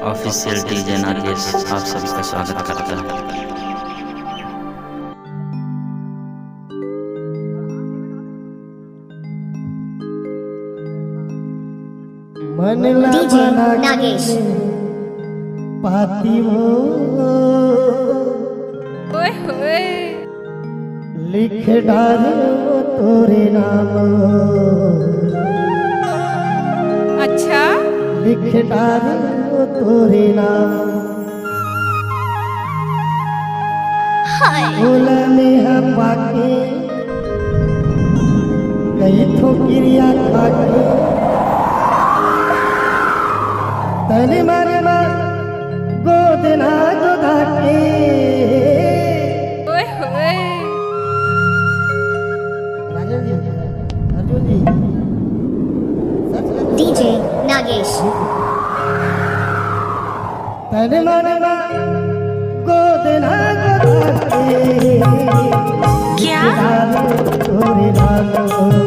Official DJ Nagesh आप सभी का स्वागत करता है। डीजे नागेश पाती हो ओए होए लिख डालो तोरे नाम, अच्छा लिख डालो तोरे नाम। हाय बोला नेहा पाके कई थो क्रिया खाके तने मारे मार गोद ना गोदा के। ओए होए राजन जी, अर्जुन जी, डीजे नागेश तने मारे मार गोद ना गोदा के। क्या तोरे नाम